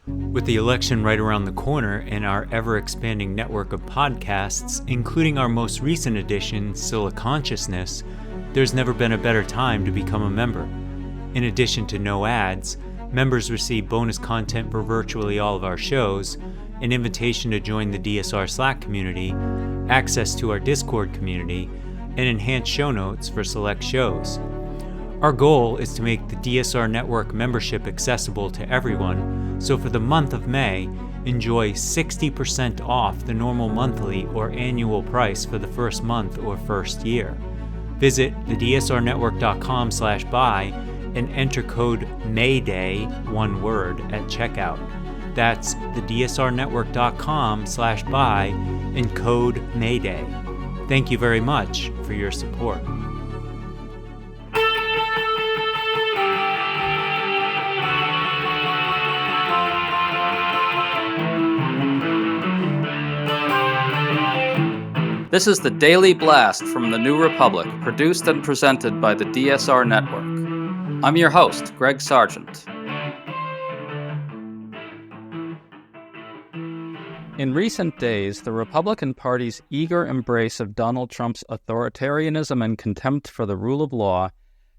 With the election right around the corner and our ever-expanding network of podcasts, including our most recent edition, Still a Consciousness, there's never been a better time to become a member. In addition to no ads, members receive bonus content for virtually all of our shows, an invitation to join the DSR Slack community, access to our Discord community, and enhanced show notes for select shows. Our goal is to make the DSR Network membership accessible to everyone, so for the month of May, enjoy 60% off the normal monthly or annual price for the first month or first year. Visit thedsrnetwork.com/buy and enter code MAYDAY, one word, at checkout. That's thedsrnetwork.com/buy and code MAYDAY. Thank you very much for your support. This is the Daily Blast from the New Republic, produced and presented by the DSR Network. I'm your host, Greg Sargent. In recent days, the Republican Party's eager embrace of Donald Trump's authoritarianism and contempt for the rule of law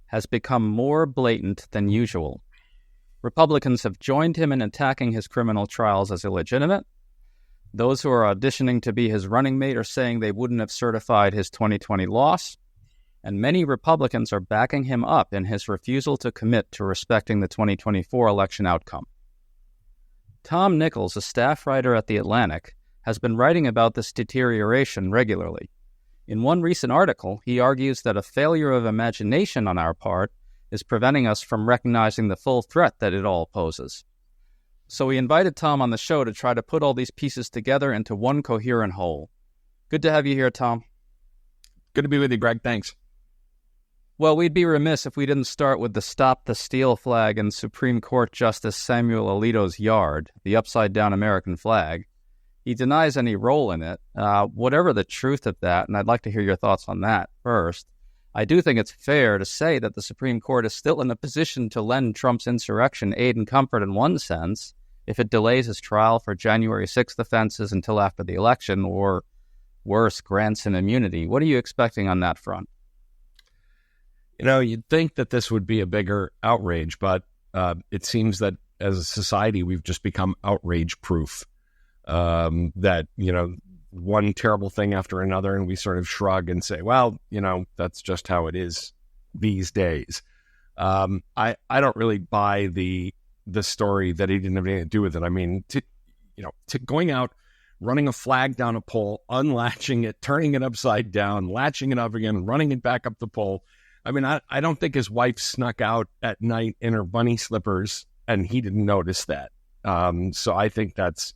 has become more blatant than usual. Republicans have joined him in attacking his criminal trials as illegitimate. Those who are auditioning to be his running mate are saying they wouldn't have certified his 2020 loss, and many Republicans are backing him up in his refusal to commit to respecting the 2024 election outcome. Tom Nichols, a staff writer at The Atlantic, has been writing about this deterioration regularly. In one recent article, he argues that a failure of imagination on our part is preventing us from recognizing the full threat that it all poses. So we invited Tom on the show to try to put all these pieces together into one coherent whole. Good to have you here, Tom. Good to be with you, Greg. Thanks. Well, we'd be remiss if we didn't start with the Stop the Steal flag in Supreme Court Justice Samuel Alito's yard, the upside-down American flag. He denies any role in it. Whatever the truth of that, and I'd like to hear your thoughts on that first, I do think it's fair to say that the Supreme Court is still in a position to lend Trump's insurrection aid and comfort in one sense, if it delays his trial for January 6th offenses until after the election, or worse, grants him immunity. What are you expecting on that front? You know, you'd think that this would be a bigger outrage, but it seems that as a society, we've just become outrage-proof. That, you know, one terrible thing after another, and we sort of shrug and say, well, you know, that's just how it is these days. I don't really buy the story that he didn't have anything to do with it. I mean, to going out, running a flag down a pole, unlatching it, turning it upside down, latching it up again, running it back up the pole. I mean, I don't think his wife snuck out at night in her bunny slippers and he didn't notice that. So I think that's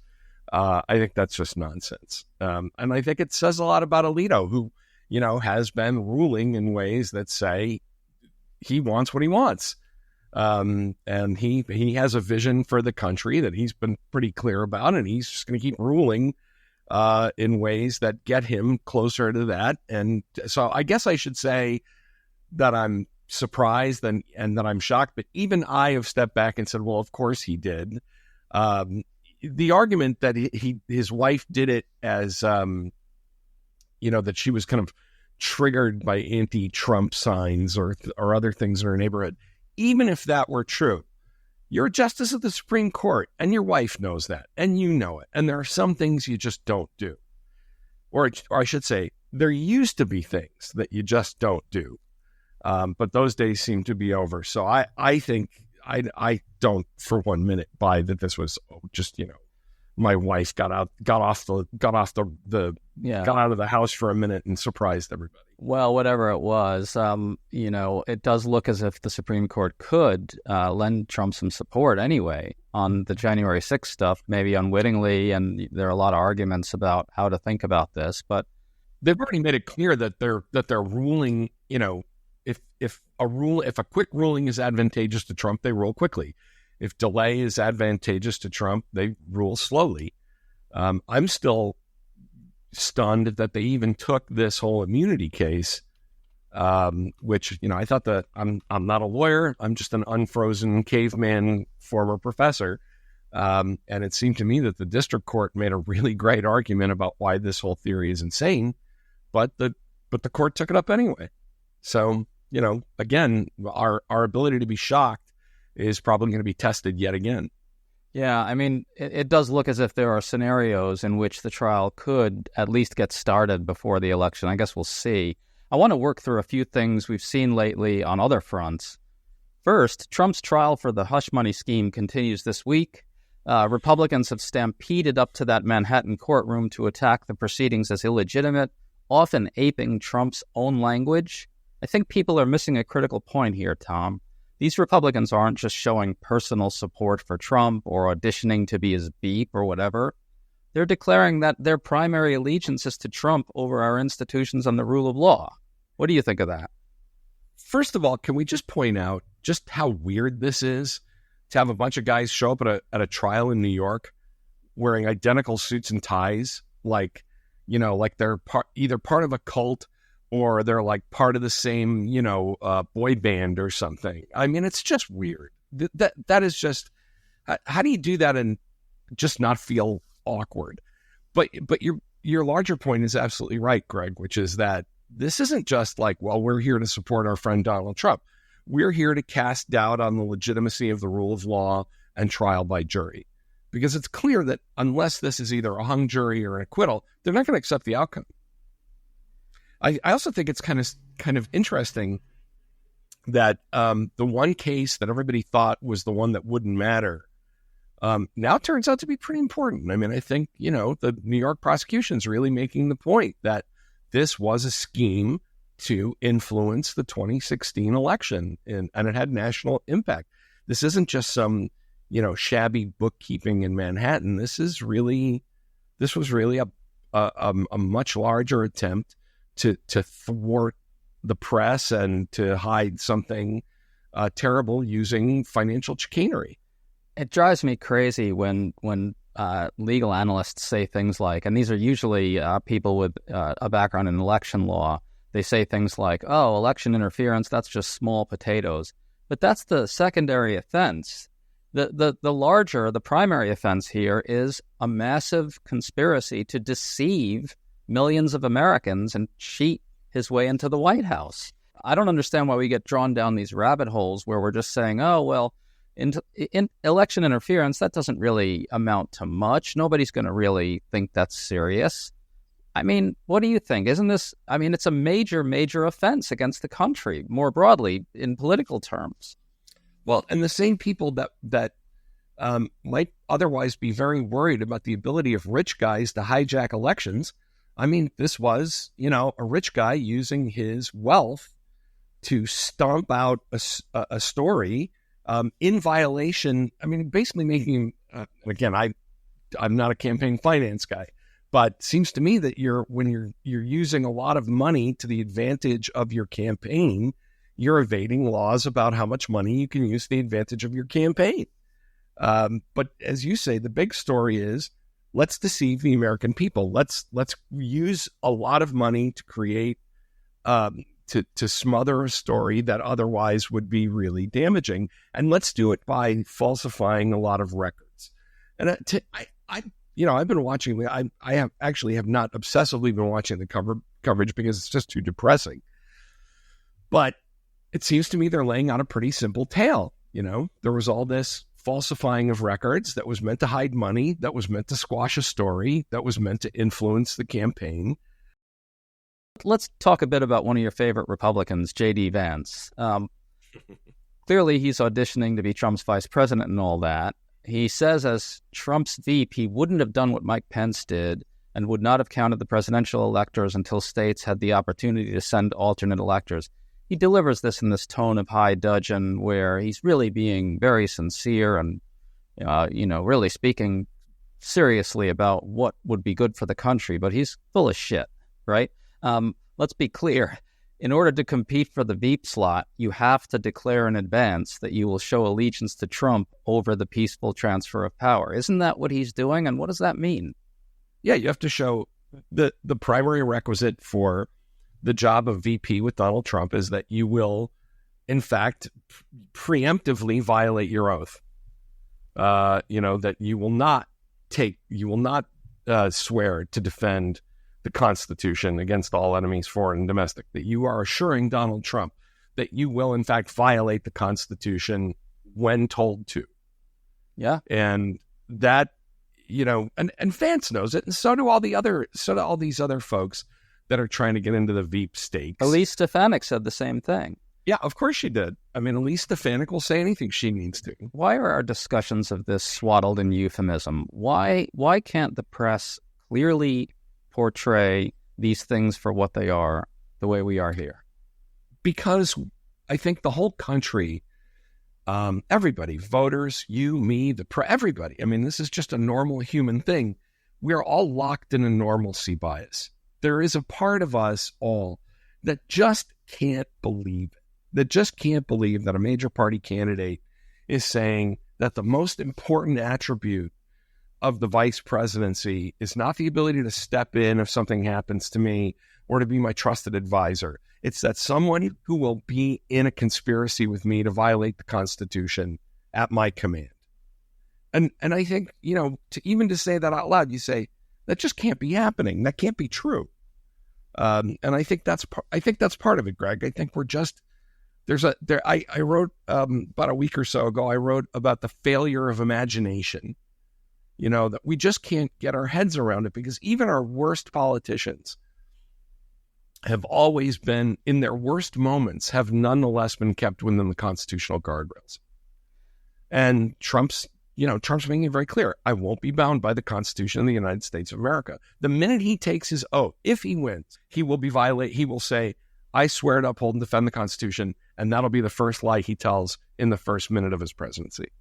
just nonsense. And I think it says a lot about Alito, who, you know, has been ruling in ways that say he wants what he wants. And he has a vision for the country that he's been pretty clear about, and he's just going to keep ruling in ways that get him closer to that. And so I guess I should say that I'm surprised and that I'm shocked, but even I have stepped back and said, well, of course he did. The argument that his wife did it as, that she was kind of triggered by anti-Trump signs or other things in her neighborhood, even if that were true, you're a justice of the Supreme Court and your wife knows that and you know it. And there are some things you just don't do. Or I should say, there used to be things that you just don't do. But those days seem to be over. So I think I don't for 1 minute buy that this was just, my wife got out of the house for a minute and surprised everybody. Well, whatever it was, it does look as if the Supreme Court could lend Trump some support anyway on the January 6th stuff, maybe unwittingly, and there are a lot of arguments about how to think about this, but they've already made it clear that they're ruling, if a quick ruling is advantageous to Trump, they rule quickly. If delay is advantageous to Trump, they rule slowly. I'm still stunned that they even took this whole immunity case, which, I thought that I'm not a lawyer. I'm just an unfrozen caveman former professor. And it seemed to me that the district court made a really great argument about why this whole theory is insane, but the court took it up anyway. So, again, our ability to be shocked is probably going to be tested yet again. Yeah, I mean, it does look as if there are scenarios in which the trial could at least get started before the election. I guess we'll see. I want to work through a few things we've seen lately on other fronts. First, Trump's trial for the hush money scheme continues this week. Republicans have stampeded up to that Manhattan courtroom to attack the proceedings as illegitimate, often aping Trump's own language. I think people are missing a critical point here, Tom. These Republicans aren't just showing personal support for Trump or auditioning to be his beep or whatever. They're declaring that their primary allegiance is to Trump over our institutions and the rule of law. What do you think of that? First of all, can we just point out just how weird this is to have a bunch of guys show up at a trial in New York wearing identical suits and ties, like they're either part of a cult or they're like part of the same, boy band or something. I mean, it's just weird. That is just, how do you do that and just not feel awkward? But your larger point is absolutely right, Greg, which is that this isn't just like, well, we're here to support our friend Donald Trump. We're here to cast doubt on the legitimacy of the rule of law and trial by jury. Because it's clear that unless this is either a hung jury or an acquittal, they're not going to accept the outcome. I also think it's kind of interesting that the one case that everybody thought was the one that wouldn't matter now turns out to be pretty important. I mean, I think, the New York prosecution's really making the point that this was a scheme to influence the 2016 election, and it had national impact. This isn't just some, shabby bookkeeping in Manhattan. This was really a much larger attempt to thwart the press and to hide something terrible using financial chicanery. It drives me crazy when legal analysts say things like, and these are usually people with a background in election law, they say things like, oh, election interference, that's just small potatoes. But that's the secondary offense. The primary offense here is a massive conspiracy to deceive millions of Americans and cheat his way into the White House. I don't understand why we get drawn down these rabbit holes where we're just saying, oh, well, in election interference, that doesn't really amount to much. Nobody's going to really think that's serious. I mean, what do you think? Isn't this, it's a major, major offense against the country, more broadly, in political terms. Well, and the same people that might otherwise be very worried about the ability of rich guys to hijack elections. I mean, this was, a rich guy using his wealth to stomp out a story in violation. I mean, basically making, again, I'm not a campaign finance guy, but seems to me that when you're using a lot of money to the advantage of your campaign, you're evading laws about how much money you can use to the advantage of your campaign. But as you say, the big story is, let's deceive the American people. Let's use a lot of money to create, to smother a story that otherwise would be really damaging. And let's do it by falsifying a lot of records. And I've been watching, I have not obsessively been watching the coverage because it's just too depressing. But it seems to me they're laying out a pretty simple tale. There was all this falsifying of records that was meant to hide money, that was meant to squash a story, that was meant to influence the campaign. Let's talk a bit about one of your favorite Republicans, J.D. Vance. Clearly, he's auditioning to be Trump's vice president and all that. He says as Trump's VP, he wouldn't have done what Mike Pence did and would not have counted the presidential electors until states had the opportunity to send alternate electors. He delivers this in this tone of high dudgeon where he's really being very sincere and, really speaking seriously about what would be good for the country, but he's full of shit, right? Let's be clear. In order to compete for the Veep slot, you have to declare in advance that you will show allegiance to Trump over the peaceful transfer of power. Isn't that what he's doing? And what does that mean? Yeah, you have to show the primary requisite for the job of VP with Donald Trump is that you will, in fact, preemptively violate your oath. that you will not swear to defend the Constitution against all enemies, foreign and domestic, that you are assuring Donald Trump that you will, in fact, violate the Constitution when told to. Yeah. And that, and Vance knows it, and so do all these other folks that are trying to get into the Veep stakes. Elise Stefanik said the same thing. Yeah, of course she did. I mean, Elise Stefanik will say anything she needs to. Why are our discussions of this swaddled in euphemism? Why can't the press clearly portray these things for what they are, the way we are here? Because I think the whole country, everybody, voters, you, me, everybody. I mean, this is just a normal human thing. We're all locked in a normalcy bias. There is a part of us all that just can't believe it. That just can't believe that a major party candidate is saying that the most important attribute of the vice presidency is not the ability to step in if something happens to me or to be my trusted advisor. It's that someone who will be in a conspiracy with me to violate the Constitution at my command. And I think, to say that out loud, you say, that just can't be happening. That can't be true. And I think that's part of it, Greg. I think we're just, I wrote about a week or so ago, I wrote about the failure of imagination, that we just can't get our heads around it, because even our worst politicians have always been, in their worst moments, have nonetheless been kept within the constitutional guardrails. And Trump's making it very clear, I won't be bound by the Constitution of the United States of America. The minute he takes his oath, if he wins, he will say, I swear to uphold and defend the Constitution, and that'll be the first lie he tells in the first minute of his presidency.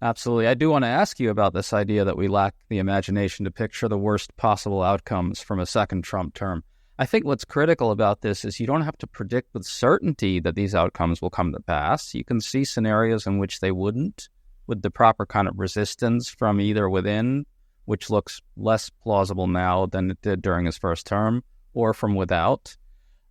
Absolutely. I do want to ask you about this idea that we lack the imagination to picture the worst possible outcomes from a second Trump term. I think what's critical about this is you don't have to predict with certainty that these outcomes will come to pass. You can see scenarios in which they wouldn't, with the proper kind of resistance from either within, which looks less plausible now than it did during his first term, or from without.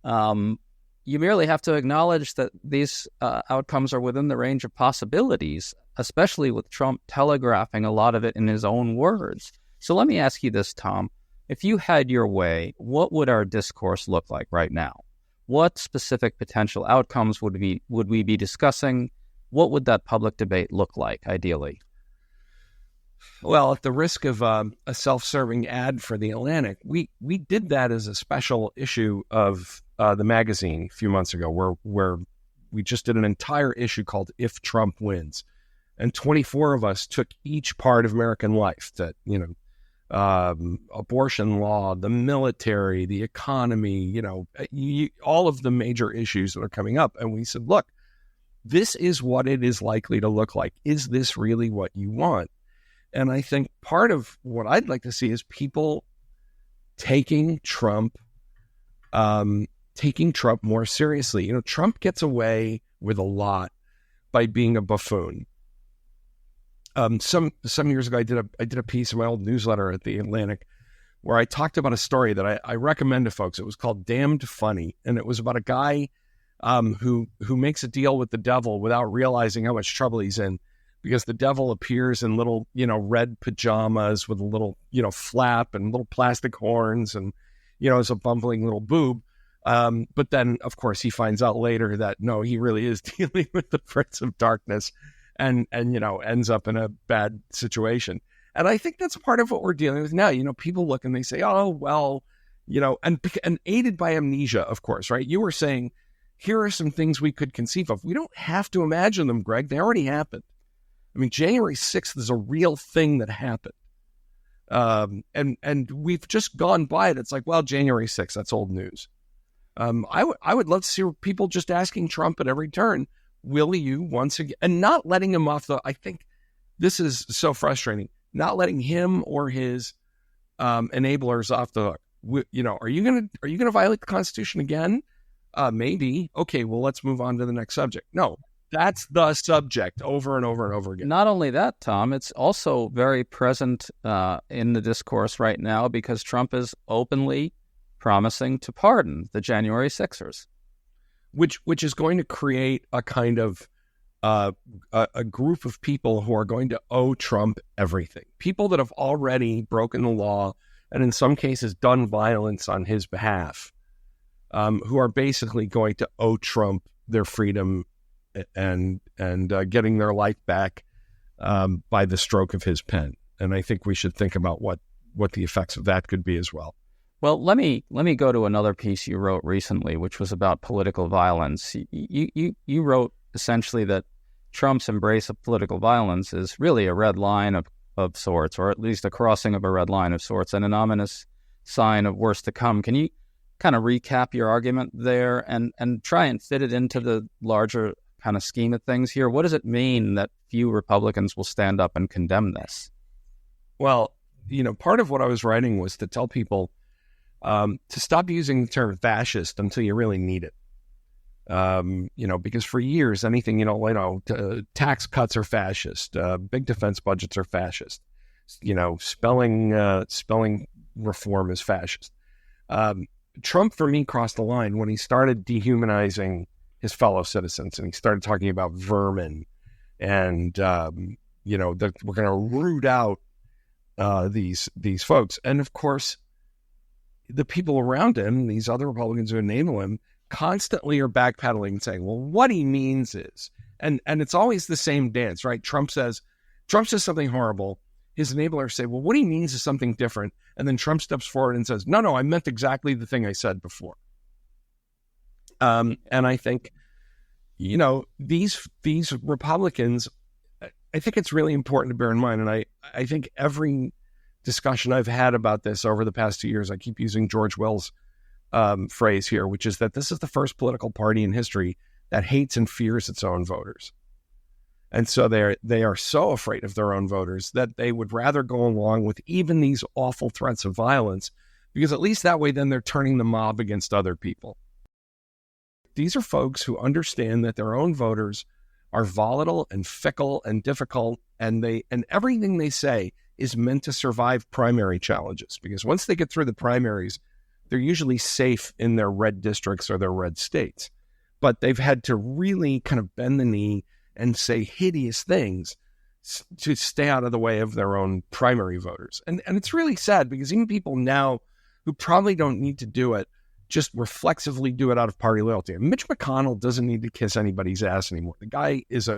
You merely have to acknowledge that these outcomes are within the range of possibilities, especially with Trump telegraphing a lot of it in his own words. So let me ask you this, Tom. If you had your way, what would our discourse look like right now? What specific potential outcomes would we be discussing? What would that public debate look like, ideally? Well, at the risk of a self-serving ad for The Atlantic, we did that as a special issue of the magazine a few months ago, where we just did an entire issue called If Trump Wins. And 24 of us took each part of American life, that, abortion law, the military, the economy, all of the major issues that are coming up. And we said, look, this is what it is likely to look like. Is this really what you want? And I think part of what I'd like to see is people taking Trump more seriously. Trump gets away with a lot by being a buffoon. Some years ago, I did a piece in my old newsletter at The Atlantic where I talked about a story that I recommend to folks. It was called Damned Funny, and it was about a guy who makes a deal with the devil without realizing how much trouble he's in, because the devil appears in little, red pajamas with a little, flap and little plastic horns, and, is a bumbling little boob. But then, of course, he finds out later that, no, he really is dealing with the prince of darkness and ends up in a bad situation. And I think that's part of what we're dealing with now. People look and they say, oh, well, and aided by amnesia, of course, right? You were saying, here are some things we could conceive of. We don't have to imagine them, Greg. They already happened. I mean, January 6th is a real thing that happened. And we've just gone by it. It's like, well, January 6th, that's old news. I would love to see people just asking Trump at every turn, will you once again, and not letting him off I think this is so frustrating, not letting him or his enablers off the hook. Are you going to violate the Constitution again? Maybe. Okay, well, let's move on to the next subject. No. That's the subject over and over and over again. Not only that, Tom, it's also very present in the discourse right now, because Trump is openly promising to pardon the January 6ers. Which is going to create a kind of a group of people who are going to owe Trump everything. People that have already broken the law and in some cases done violence on his behalf, who are basically going to owe Trump their freedom and getting their life back by the stroke of his pen. And I think we should think about what the effects of that could be as well. Well, let me go to another piece you wrote recently, which was about political violence. You wrote essentially that Trump's embrace of political violence is really a red line of sorts, or at least a crossing of a red line of sorts, and an ominous sign of worse to come. Can you kind of recap your argument there and try and fit it into the larger kind of scheme of things here? What does it mean that few Republicans will stand up and condemn this? Well, part of what I was writing was to tell people to stop using the term fascist until you really need it. Because for years, anything, tax cuts are fascist, big defense budgets are fascist, spelling reform is fascist. Trump, for me, crossed the line when he started dehumanizing his fellow citizens and he started talking about vermin and, that we're going to root out these folks. And of course, the people around him, these other Republicans who enable him, constantly are backpedaling and saying, well, what he means is, and it's always the same dance, right? Trump says something horrible. His enablers say, well, what he means is something different. And then Trump steps forward and says, no, I meant exactly the thing I said before. And I think, these Republicans, I think it's really important to bear in mind. And I think every discussion I've had about this over the past 2 years, I keep using George Will's phrase here, which is that this is the first political party in history that hates and fears its own voters. And so they are so afraid of their own voters that they would rather go along with even these awful threats of violence, because at least that way then they're turning the mob against other people. These are folks who understand that their own voters are volatile and fickle and difficult, and everything they say is meant to survive primary challenges, because once they get through the primaries, they're usually safe in their red districts or their red states. But they've had to really kind of bend the knee and say hideous things to stay out of the way of their own primary voters. And it's really sad, because even people now who probably don't need to do it just reflexively do it out of party loyalty. And Mitch McConnell doesn't need to kiss anybody's ass anymore. The guy is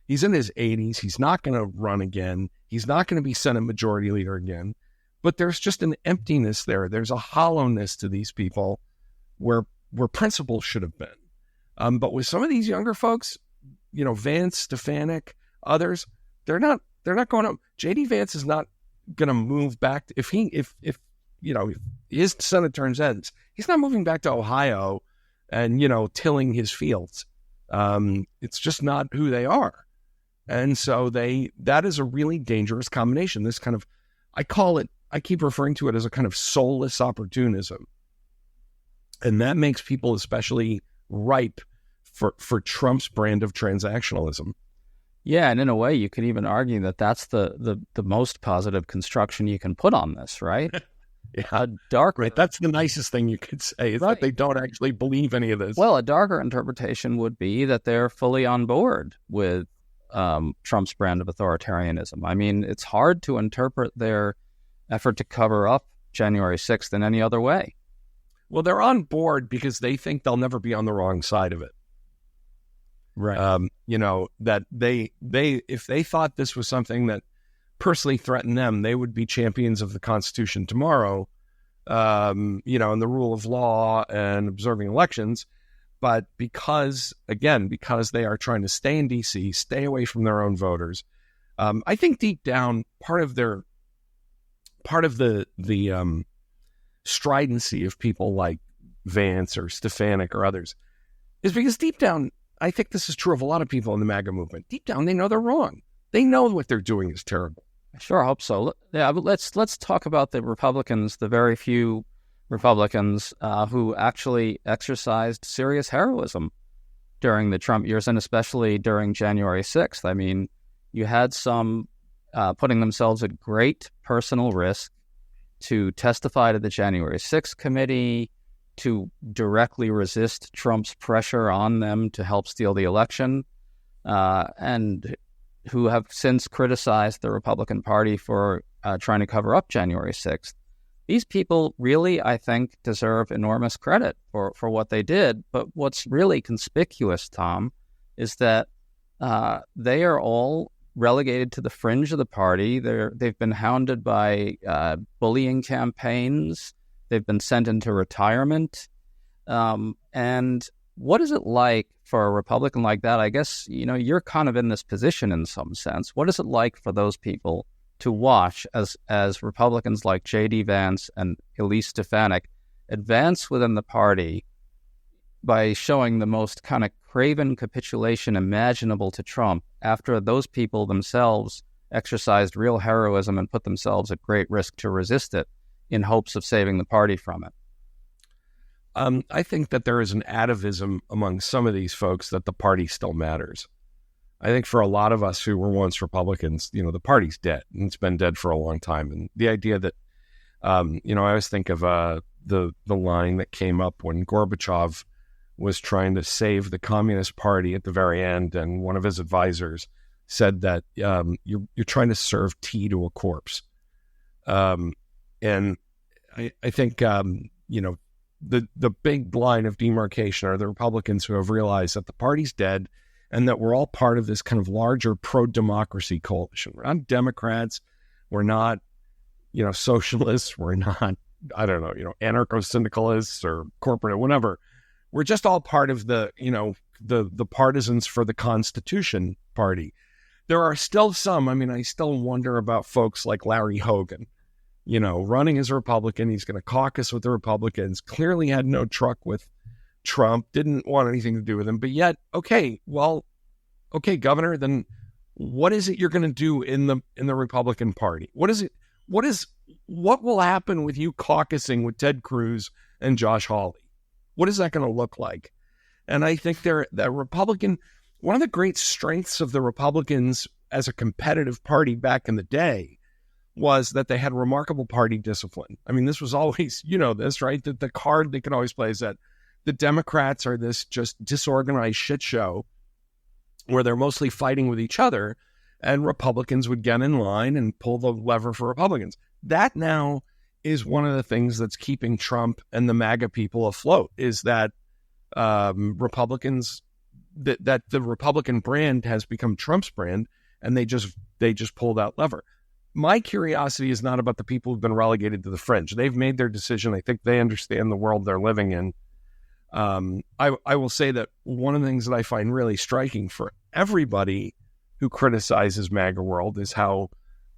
he's in his 80s. He's not going to run again. He's not going to be Senate Majority Leader again. But there's just an emptiness there. There's a hollowness to these people where principles should have been. But with some of these younger folks, Vance, Stefanik, others, they're not going up. JD Vance is not going to move back. If his Senate term ends, he's not moving back to Ohio and, tilling his fields. It's just not who they are. And so that is a really dangerous combination. This kind of, I keep referring to it as a kind of soulless opportunism. And that makes people especially ripe for Trump's brand of transactionalism. Yeah, and in a way, you could even argue that that's the most positive construction you can put on this, right? Yeah, a darker, right. That's the nicest thing you could say, is right, that they don't actually believe any of this. Well, a darker interpretation would be that they're fully on board with Trump's brand of authoritarianism. I mean, it's hard to interpret their effort to cover up January 6th in any other way. Well, they're on board because they think they'll never be on the wrong side of it. Right. That they if they thought this was something that personally threatened them, they would be champions of the Constitution tomorrow, and the rule of law and observing elections. But because they are trying to stay in D.C., stay away from their own voters, I think deep down, part of the stridency of people like Vance or Stefanik or others is because deep down, I think this is true of a lot of people in the MAGA movement. Deep down, they know they're wrong. They know what they're doing is terrible. I sure hope so. Yeah, but let's talk about the Republicans, the very few Republicans who actually exercised serious heroism during the Trump years, and especially during January 6th. I mean, you had some putting themselves at great personal risk to testify to the January 6th committee, to directly resist Trump's pressure on them to help steal the election. and who have since criticized the Republican Party for trying to cover up January 6th. These people really, I think, deserve enormous credit for what they did. But what's really conspicuous, Tom, is that they are all relegated to the fringe of the party. They've been hounded by bullying campaigns. They've been sent into retirement. And what is it like for a Republican like that? I guess, you're kind of in this position in some sense. What is it like for those people to watch as Republicans like J.D. Vance and Elise Stefanik advance within the party by showing the most kind of craven capitulation imaginable to Trump after those people themselves exercised real heroism and put themselves at great risk to resist it in hopes of saving the party from it? I think that there is an atavism among some of these folks that the party still matters. I think for a lot of us who were once Republicans, the party's dead, and it's been dead for a long time. And the idea that, I always think of the line that came up when Gorbachev was trying to save the Communist Party at the very end, and one of his advisors said that you're trying to serve tea to a corpse. And I think the big line of demarcation are the Republicans who have realized that the party's dead and that we're all part of this kind of larger pro-democracy coalition. We're not Democrats. We're not, socialists. We're not, anarcho-syndicalists or corporate, whatever. We're just all part of the partisans for the Constitution party. There are still some, I still wonder about folks like Larry Hogan, running as a Republican. He's going to caucus with the Republicans, clearly had no truck with Trump, didn't want anything to do with him. But yet, okay, Governor, then what is it you're going to do in the Republican Party? What will happen with you caucusing with Ted Cruz and Josh Hawley? What is that going to look like? And I think one of the great strengths of the Republicans as a competitive party back in the day was that they had remarkable party discipline. This was always, this, right? That the card they could always play is that the Democrats are this just disorganized shit show where they're mostly fighting with each other, and Republicans would get in line and pull the lever for Republicans. That now is one of the things that's keeping Trump and the MAGA people afloat, is that Republicans, that the Republican brand has become Trump's brand, and they just pull that lever. My curiosity is not about the people who've been relegated to the fringe. They've made their decision. I think they understand the world they're living in. I will say that one of the things that I find really striking for everybody who criticizes MAGA world is how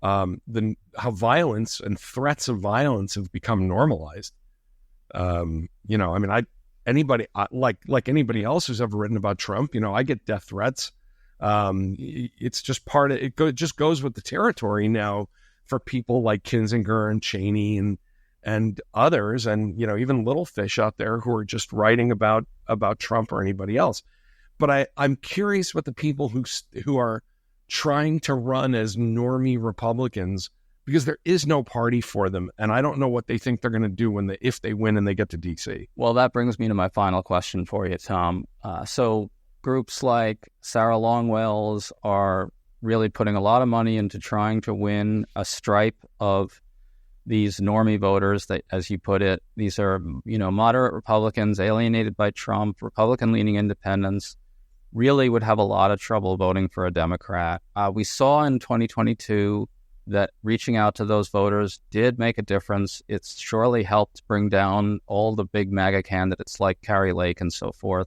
violence and threats of violence have become normalized. Anybody like anybody else who's ever written about Trump, I get death threats. It's just part of it. Just goes with the territory now for people like Kinzinger and Cheney and others, and even little fish out there who are just writing about Trump or anybody else. But I'm curious what the people who are trying to run as normie Republicans, because there is no party for them, and I don't know what they think they're going to do if they win and they get to DC. Well, that brings me to my final question for you, Tom. So groups like Sarah Longwell's are really putting a lot of money into trying to win a stripe of these normie voters that, as you put it, these are, moderate Republicans alienated by Trump, Republican-leaning independents, really would have a lot of trouble voting for a Democrat. We saw in 2022 that reaching out to those voters did make a difference. It's surely helped bring down all the big MAGA candidates like Kari Lake and so forth.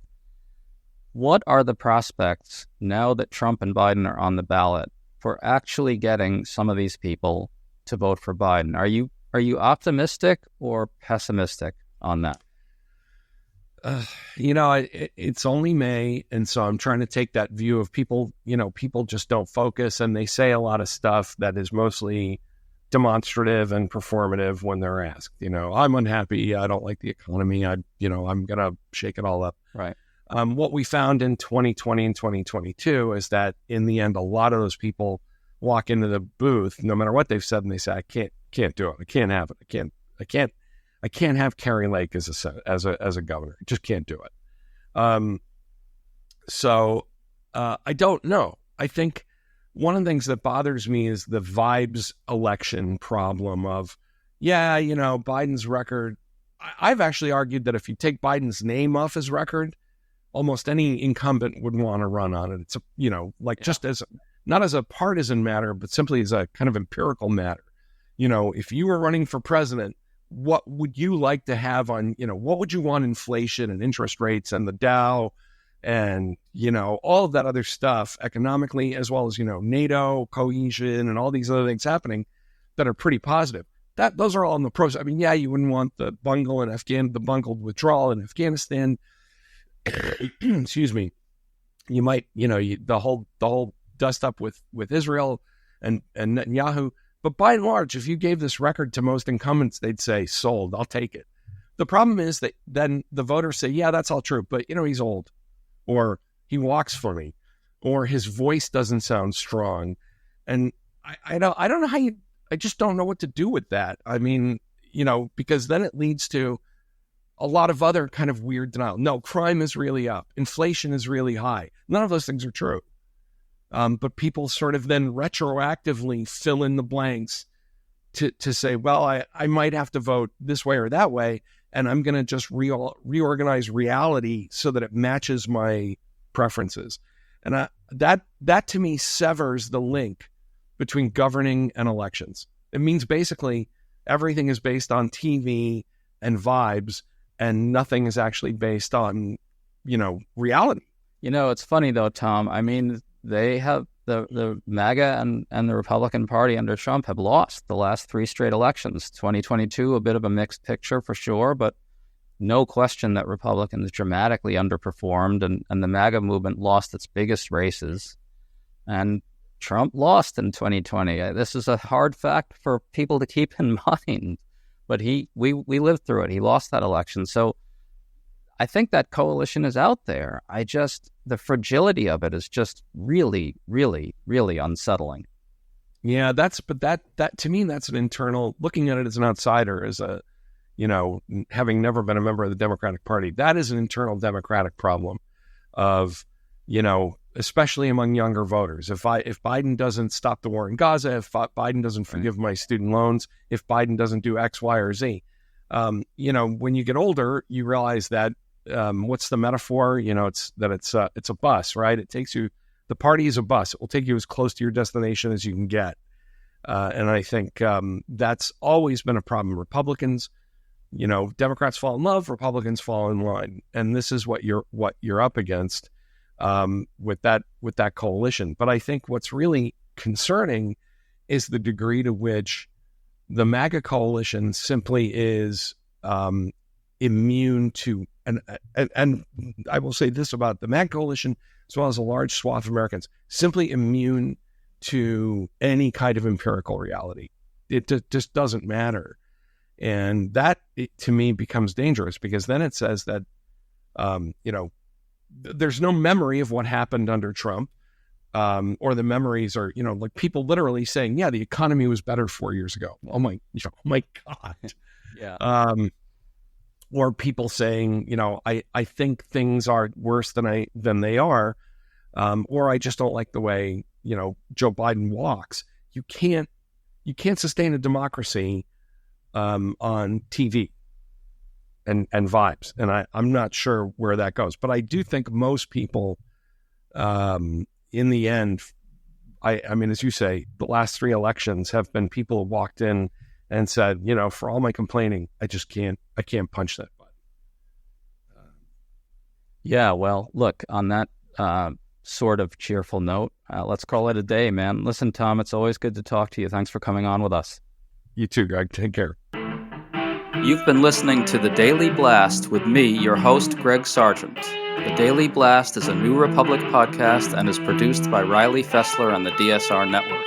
What are the prospects now that Trump and Biden are on the ballot for actually getting some of these people to vote for Biden? Are you optimistic or pessimistic on that? It's only May, and so I'm trying to take that view of people. People just don't focus, and they say a lot of stuff that is mostly demonstrative and performative when they're asked. I'm unhappy. I don't like the economy. I'm gonna shake it all up. Right. What we found in 2020 and 2022 is that in the end, a lot of those people walk into the booth, no matter what they've said, and they say, "I can't do it. I can't have it. I can't have Kari Lake as a governor. I just can't do it." So I don't know. I think one of the things that bothers me is the vibes election problem of, Biden's record. I've actually argued that if you take Biden's name off his record, almost any incumbent would want to run on it. It's just as not as a partisan matter, but simply as a kind of empirical matter. If you were running for president, what would you like to have on, what would you want inflation and interest rates and the Dow and, all of that other stuff economically, as well as, NATO, cohesion, and all these other things happening that are pretty positive. Those are all in the pros. I mean, you wouldn't want the bungled withdrawal in Afghanistan. Excuse me. You might, the whole dust up with Israel and Netanyahu. But by and large, if you gave this record to most incumbents, they'd say, sold, I'll take it. The problem is that then the voters say, yeah, that's all true, but, he's old, or he walks funny, or his voice doesn't sound strong. And I don't know I just don't know what to do with that. I mean, because then it leads to a lot of other kind of weird denial. No, crime is really up. Inflation is really high. None of those things are true. But people sort of then retroactively fill in the blanks to say, well, I might have to vote this way or that way, and I'm going to just reorganize reality so that it matches my preferences. And that to me severs the link between governing and elections. It means basically everything is based on TV and vibes, and nothing is actually based on, reality. It's funny though, Tom. I mean, they have the MAGA and the Republican Party under Trump have lost the last 3 straight elections. 2022, a bit of a mixed picture for sure, but no question that Republicans dramatically underperformed, and the MAGA movement lost its biggest races. And Trump lost in 2020. This is a hard fact for people to keep in mind, but we lived through it. He lost that election. So I think that coalition is out there. The fragility of it is just really, really, really unsettling. Yeah, that to me, that's an internal, looking at it as an outsider, as a, having never been a member of the Democratic Party, that is an internal Democratic problem of, especially among younger voters. If Biden doesn't stop the war in Gaza, if Biden doesn't forgive my student loans, if Biden doesn't do X, Y, or Z, when you get older, you realize that, what's the metaphor? It's a bus, right? It takes you, the party is a bus. It will take you as close to your destination as you can get. And I think that's always been a problem. Republicans, Democrats fall in love, Republicans fall in line. And this is what you're up against with that coalition. But I think what's really concerning is the degree to which the MAGA coalition simply is immune to, and I will say this about the MAGA coalition, as well as a large swath of Americans, simply immune to any kind of empirical reality. It just doesn't matter. And that, to me, becomes dangerous, because then it says that, there's no memory of what happened under Trump, or the memories are, like people literally saying, yeah, the economy was better 4 years ago. Oh my God. Yeah. Or people saying, I think things are worse than they are, or I just don't like the way, Joe Biden walks. You can't sustain a democracy on TV and vibes. And I'm not sure where that goes. But I do think most people, in the end, I mean, as you say, the last 3 elections have been people who walked in and said, for all my complaining, I can't punch that button. Yeah, well, look, on that sort of cheerful note, let's call it a day, man. Listen, Tom, it's always good to talk to you. Thanks for coming on with us. You too, Greg. Take care. You've been listening to The Daily Blast with me, your host, Greg Sargent. The Daily Blast is a New Republic podcast and is produced by Riley Fessler on the DSR Network.